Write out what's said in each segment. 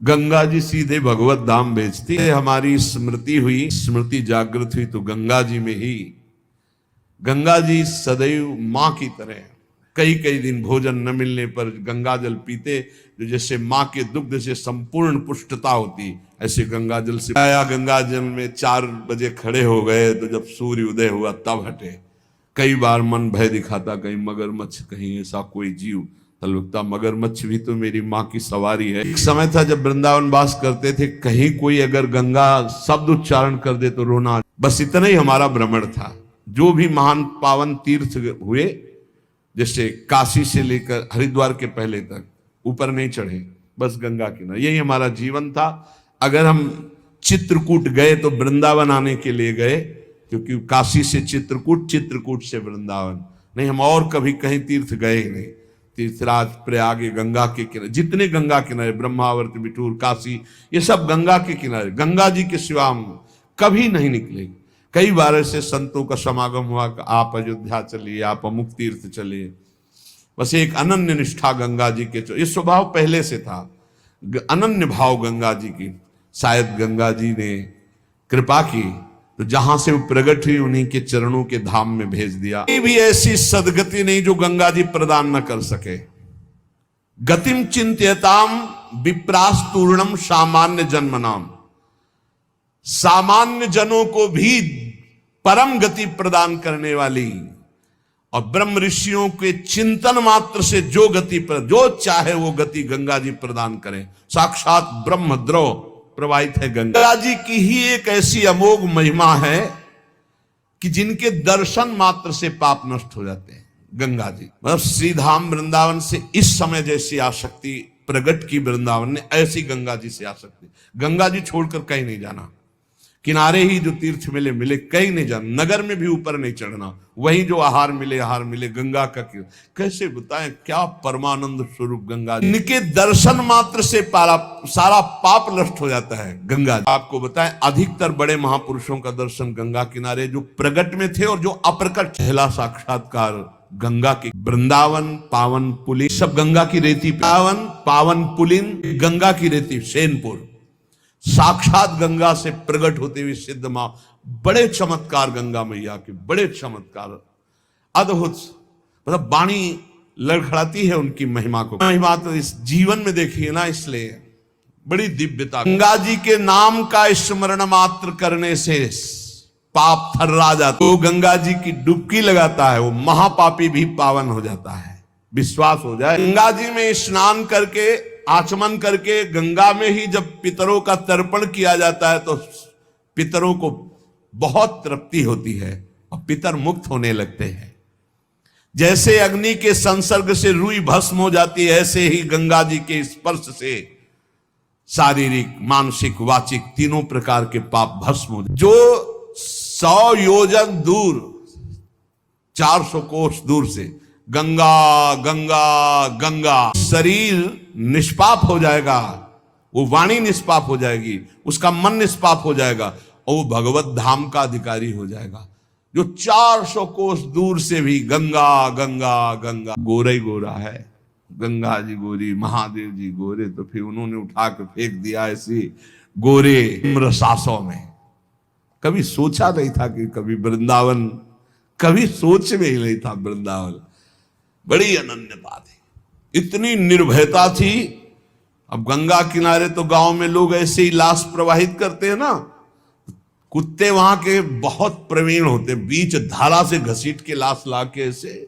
गंगा जी सीधे भगवत धाम भेजती है। हमारी स्मृति हुई, स्मृति जागृत हुई तो गंगा जी में ही। गंगा जी सदैव मां की तरह, कई कई दिन भोजन न मिलने पर गंगा जल पीते, जो जैसे मां के दुग्ध से संपूर्ण पुष्टता होती, ऐसे गंगा जल से आया। गंगा जल में 4 बजे खड़े हो गए तो जब सूर्य उदय हुआ तब हटे। कई बार मन भय दिखाता, कहीं मगरमच्छ, कहीं ऐसा कोई जीव। लगता मगरमच्छ भी तो मेरी माँ की सवारी है। एक समय था जब वृंदावन वास करते थे, कहीं कोई अगर गंगा शब्द उच्चारण कर दे तो रोना। बस इतना ही हमारा भ्रमण था। जो भी महान पावन तीर्थ हुए, जैसे काशी से लेकर हरिद्वार के पहले तक, ऊपर नहीं चढ़े, बस गंगा किनारे, यही हमारा जीवन था। अगर हम चित्रकूट गए तो वृंदावन आने के लिए गए, क्योंकि काशी से चित्रकूट, चित्रकूट से वृंदावन नहीं, हम और कभी कहीं तीर्थ गए ही नहीं। तीर्थराज, प्रयाग, गंगा के किनारे, जितने गंगा किनारे, ब्रह्मावर्त, बिठूर, काशी, ये सब गंगा के किनारे। गंगा जी के सिवा हम कभी नहीं निकले। कई बार ऐसे संतों का समागम हुआ कि आप अयोध्या चलिए, आप अमुक तीर्थ चलिए। बस एक अनन्य निष्ठा गंगा जी के, ये स्वभाव पहले से था, अनन्य भाव गंगा जी की। शायद गंगा जी ने कृपा की तो जहां से वो प्रकट हुई उन्हीं के चरणों के धाम में भेज दिया। भी ऐसी सदगति नहीं जो गंगा जी प्रदान न कर सके। गतिम चिंत्यताम विप्रास्तूर्णम सामान्य जन्मनाम, सामान्य जनों को भी परम गति प्रदान करने वाली, और ब्रह्म ऋषियों के चिंतन मात्र से जो गति पर, जो चाहे वो गति गंगा जी प्रदान करें। साक्षात ब्रह्म द्रव प्रवाहित है गंगा जी की ही एक ऐसी अमोघ महिमा है कि जिनके दर्शन मात्र से पाप नष्ट हो जाते हैं। गंगा जी मतलब श्रीधाम वृंदावन से इस समय जैसी आसक्ति प्रकट की वृंदावन ने, ऐसी गंगा जी से आसक्ति। गंगा जी छोड़कर कहीं नहीं जाना, किनारे ही जो तीर्थ मिले मिले, कहीं नहीं जाना, नगर में भी ऊपर नहीं चढ़ना, वहीं जो आहार मिले गंगा का। कैसे बताएं क्या परमानंद स्वरूप गंगा जी। इनके दर्शन मात्र से सारा पाप नष्ट हो जाता है। गंगा जी आपको बताएं, अधिकतर बड़े महापुरुषों का दर्शन गंगा किनारे, जो प्रगट में थे और जो अप्रकट, पहला साक्षात्कार गंगा के। वृंदावन पावन पुलिन, सब गंगा की रेती। पावन पुलिन, गंगा की रेती, सेनपुर, साक्षात गंगा से प्रकट होते हुए सिद्ध मां। बड़े चमत्कार गंगा मैया के, बड़े चमत्कार, अद्भुत, मतलब वाणी लड़खड़ाती है उनकी महिमा को। महिमा तो इस जीवन में देखिए ना, इसलिए बड़ी दिव्यता। गंगा जी के नाम का स्मरण मात्र करने से पाप थर्रा जाता। वो गंगा जी की डुबकी लगाता है, वो महापापी भी पावन हो जाता है। विश्वास हो जाए, गंगा जी में स्नान करके, आचमन करके, गंगा में ही जब पितरों का तर्पण किया जाता है तो पितरों को बहुत तृप्ति होती है और पितर मुक्त होने लगते हैं। जैसे अग्नि के संसर्ग से रुई भस्म हो जाती है, ऐसे ही गंगा जी के स्पर्श से शारीरिक, मानसिक, वाचिक, तीनों प्रकार के पाप भस्म हो जाते। जो 100 योजन दूर, 400 कोस दूर से गंगा गंगा गंगा, शरीर निष्पाप हो जाएगा, वो वाणी निष्पाप हो जाएगी, उसका मन निष्पाप हो जाएगा और वो भगवत धाम का अधिकारी हो जाएगा। जो 400 कोस दूर से भी गंगा गंगा गंगा, गोरा ही गोरा है, गंगा जी गोरी, महादेव जी गोरे, तो फिर उन्होंने उठा के फेंक दिया ऐसी गोरे सांसों में। कभी सोचा नहीं था कि कभी वृंदावन, कभी सोच में ही नहीं था वृंदावन। बड़ी अनन्य बात है, इतनी निर्भयता थी। अब गंगा किनारे तो गांव में लोग ऐसे ही लाश प्रवाहित करते हैं ना, कुत्ते वहां के बहुत प्रवीण होते, बीच धारा से घसीट के लाश ला के ऐसे,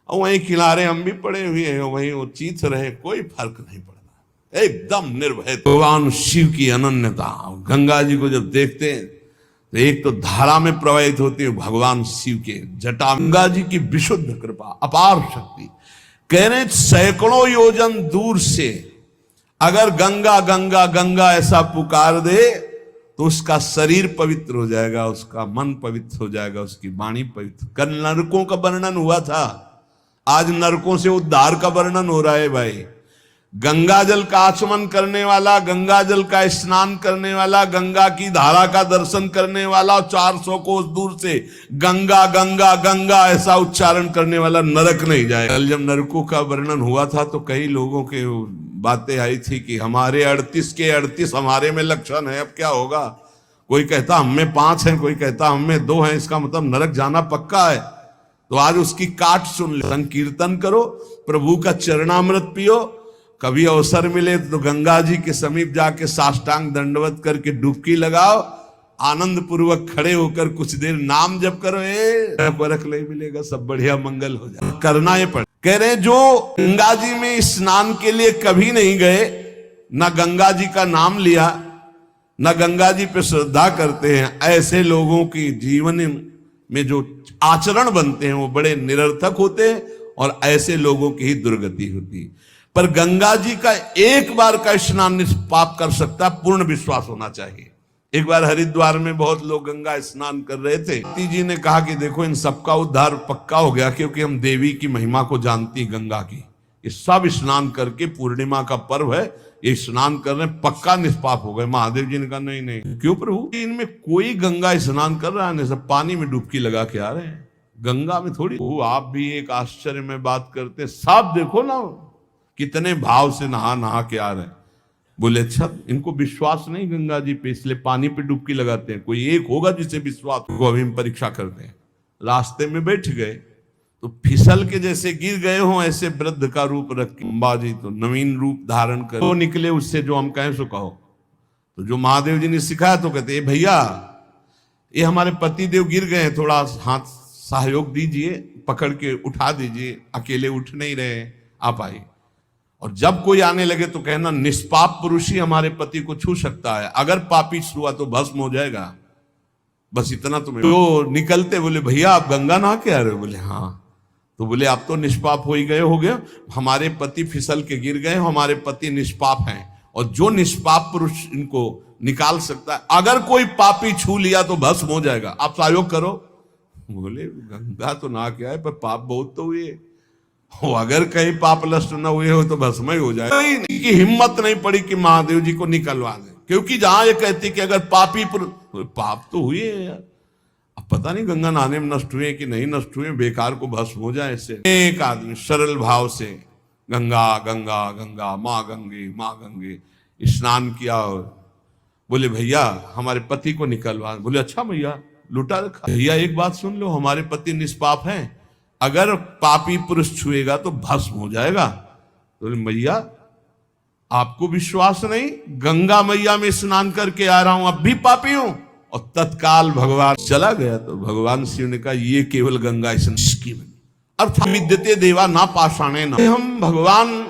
और वहीं किनारे हम भी पड़े हुए हैं, वहीं वो चीथ रहे, कोई फर्क नहीं पड़ता, एकदम निर्भय। भगवान शिव की अनन्यता, गंगा जी को जब देखते हैं तो एक तो धारा में प्रवाहित होती है भगवान शिव के जटा, गंगा जी की विशुद्ध कृपा, अपार शक्ति। कह रहे 100 योजन दूर से अगर गंगा गंगा गंगा ऐसा पुकार दे तो उसका शरीर पवित्र हो जाएगा, उसका मन पवित्र हो जाएगा, उसकी वाणी पवित्र। कल नरकों का वर्णन हुआ था, आज नरकों से उद्धार का वर्णन हो रहा है भाई। गंगा जल का आचमन करने वाला, गंगा जल का स्नान करने वाला, गंगा की धारा का दर्शन करने वाला, 400 कोस दूर से गंगा गंगा गंगा ऐसा उच्चारण करने वाला नरक नहीं जाए। कल जब नरकों का वर्णन हुआ था तो कई लोगों के बातें आई थी कि हमारे 38 के 38 हमारे में लक्षण है, अब क्या होगा। कोई कहता हम में 5 हैं, कोई कहता हम में 2 हैं, इसका मतलब नरक जाना पक्का है। तो आज उसकी काट सुन ले, संकीर्तन करो, प्रभु का चरणामृत पियो, कभी अवसर मिले तो गंगा जी के समीप जाके साष्टांग दंडवत करके डुबकी लगाओ, आनंद पूर्वक खड़े होकर कुछ देर नाम जप करो, बरख नहीं मिलेगा, सब बढ़िया मंगल हो जाए। करना ये पड़े। कह रहे जो गंगा जी में स्नान के लिए कभी नहीं गए, ना गंगा जी का नाम लिया, ना गंगा जी पे श्रद्धा करते हैं, ऐसे लोगों की जीवन में जो आचरण बनते हैं वो बड़े निरर्थक होते हैं और ऐसे लोगों की ही दुर्गति होती है। पर गंगा जी का एक बार का स्नान निष्पाप कर सकता, पूर्ण विश्वास होना चाहिए। एक बार हरिद्वार में बहुत लोग गंगा स्नान कर रहे थे, ती जी ने कहा कि देखो इन सबका उद्धार पक्का हो गया, क्योंकि हम देवी की महिमा को जानती गंगा की, ये सब स्नान करके, पूर्णिमा का पर्व है, ये स्नान कर रहे पक्का निष्पाप हो गए। महादेव जी ने कहा नहीं नहीं, क्यों प्रभु, इनमें कोई गंगा स्नान कर रहा है, सब पानी में डुबकी लगा के आ रहे हैं, गंगा में थोड़ी। आप भी एक आश्चर्य में बात करते, सब देखो ना कितने भाव से नहा नहा के आ रहे हैं। बोले अच्छा, इनको विश्वास नहीं गंगा जी पे, इसलिए पानी पे डुबकी लगाते हैं। कोई एक होगा जिसे विश्वास को, अभी हम परीक्षा करते हैं। रास्ते में बैठ गए तो फिसल के जैसे गिर गए हो, ऐसे वृद्ध का रूप रख के अंबाजी तो नवीन रूप धारण कर तो निकले उससे, जो हम कहें सो कहो। तो जो महादेव जी ने सिखाया तो कहते भैया ये हमारे पति देव गिर गए हैं, थोड़ा हाथ सहयोग दीजिए, पकड़ के उठा दीजिए, अकेले उठ नहीं रहे, आप आइए। और जब कोई आने लगे तो कहना निष्पाप पुरुष ही हमारे पति को छू सकता है, अगर पापी छुआ तो भस्म हो जाएगा, बस इतना तुम्हें। तो निकलते बोले भैया आप गंगा नहा के आ रहे हो? बोले हाँ। तो बोले आप तो निष्पाप हो ही गए, हो गया, हमारे पति फिसल के गिर गए, हमारे पति निष्पाप हैं, और जो निष्पाप पुरुष इनको निकाल सकता है, अगर कोई पापी छू लिया तो भस्म हो जाएगा, आप सहयोग करो। बोले गंगा तो नहा के आए पर पाप बहुत तो हुए, अगर कहीं पाप नष्ट न हुए हो तो भस्म ही हो जाए। की हिम्मत नहीं पड़ी कि महादेव जी को निकलवा दे, क्योंकि जहां ये कहती कि अगर पापी पाप तो हुए यार, अब पता नहीं गंगा नहाने में नष्ट हुए कि नहीं नष्ट हुए, बेकार को भस्म हो जाए। इससे एक आदमी सरल भाव से गंगा गंगा गंगा माँ गंगे स्नान किया, और बोले भैया हमारे पति को निकलवा। बोले अच्छा भैया लुटा रखा। भैया एक बात सुन लो, हमारे पति निष्पाप हैं, अगर पापी पुरुष छुएगा तो भस्म हो जाएगा। तो मैया आपको विश्वास नहीं, गंगा मैया में स्नान करके आ रहा हूं, अब भी पापी हूं। और तत्काल भगवान चला गया। तो भगवान शिव ने कहा ये केवल गंगा स्नान अर्थात विद्यते देवा ना पाषाणे ना। हम भगवान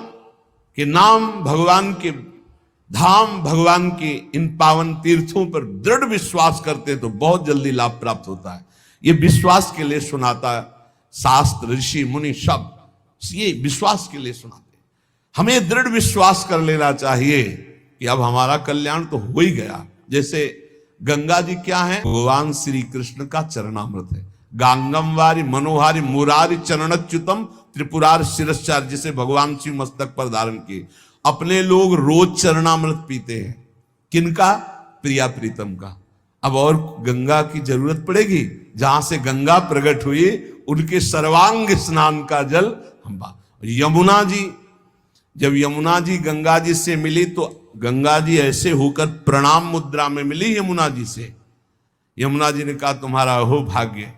के नाम, भगवान के धाम, भगवान के इन पावन तीर्थों पर दृढ़ विश्वास करते तो बहुत जल्दी लाभ प्राप्त होता है। ये विश्वास के लिए सुनाता है शास्त्र, ऋषि मुनि सब ये विश्वास के लिए सुनाते। हमें दृढ़ विश्वास कर लेना चाहिए कि अब हमारा कल्याण तो हो ही गया। जैसे गंगा जी क्या है? भगवान श्री कृष्ण का चरणामृत है। गांगम वारी मनोहारी मुरारी चरणच्युतम त्रिपुरार शिरश्चार, जिसे भगवान शिव मस्तक पर धारण किए। अपने लोग रोज चरणामृत पीते हैं, किनका? प्रिया प्रीतम का। अब और गंगा की जरूरत पड़ेगी? जहां से गंगा प्रकट हुई उनके सर्वांग स्नान का जल हम। यमुना जी, जब यमुना जी गंगा जी से मिली तो गंगा जी ऐसे होकर प्रणाम मुद्रा में मिली यमुना जी से। यमुना जी ने कहा तुम्हारा हो भाग्य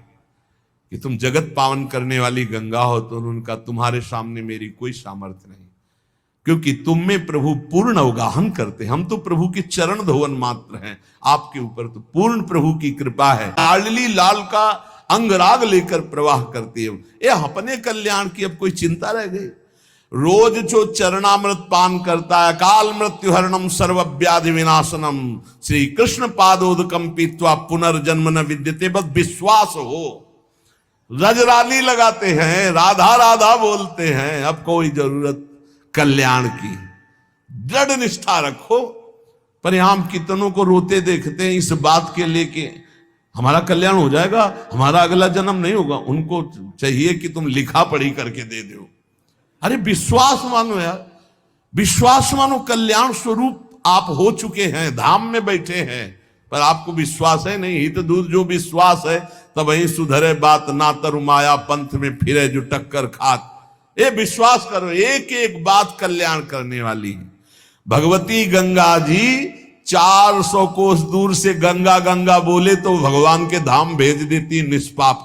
कि तुम जगत पावन करने वाली गंगा हो। तो उनका तुम्हारे सामने मेरी कोई सामर्थ्य नहीं, क्योंकि तुम में प्रभु पूर्ण अवगाहन करते, हम तो प्रभु के चरण धोवन मात्र हैं, आपके ऊपर तो पूर्ण प्रभु की कृपा है। लाडली लाल का अंगराग लेकर प्रवाह करते हो। ये अपने कल्याण की अब कोई चिंता रह गई? रोज जो चरणामृत पान करता है, काल मृत्यु हरणम सर्व व्याधि विनाशनम श्री कृष्ण पादोदकम पीत्वा पुनर्जन्म न विद्यते, बस विश्वास हो। रजराली लगाते हैं, राधा राधा बोलते हैं, अब कोई जरूरत कल्याण की। दृढ़ निष्ठा रखो। पर हम कितनों को रोते देखते हैं इस बात के लिए कि हमारा कल्याण हो जाएगा, हमारा अगला जन्म नहीं होगा। उनको चाहिए कि तुम लिखा पढ़ी करके दे दो। अरे विश्वास मानो यार, विश्वास मानो। कल्याण स्वरूप आप हो चुके हैं, धाम में बैठे हैं, पर आपको विश्वास है नहीं। हित दूध जो विश्वास है तब वही सुधरे बात, ना तरु माया पंथ में फिरे जो टक्कर खात। ये विश्वास करो, एक एक बात कल्याण करने वाली है। भगवती गंगा जी 400 कोस दूर से गंगा गंगा बोले तो भगवान के धाम भेज देती निष्पाप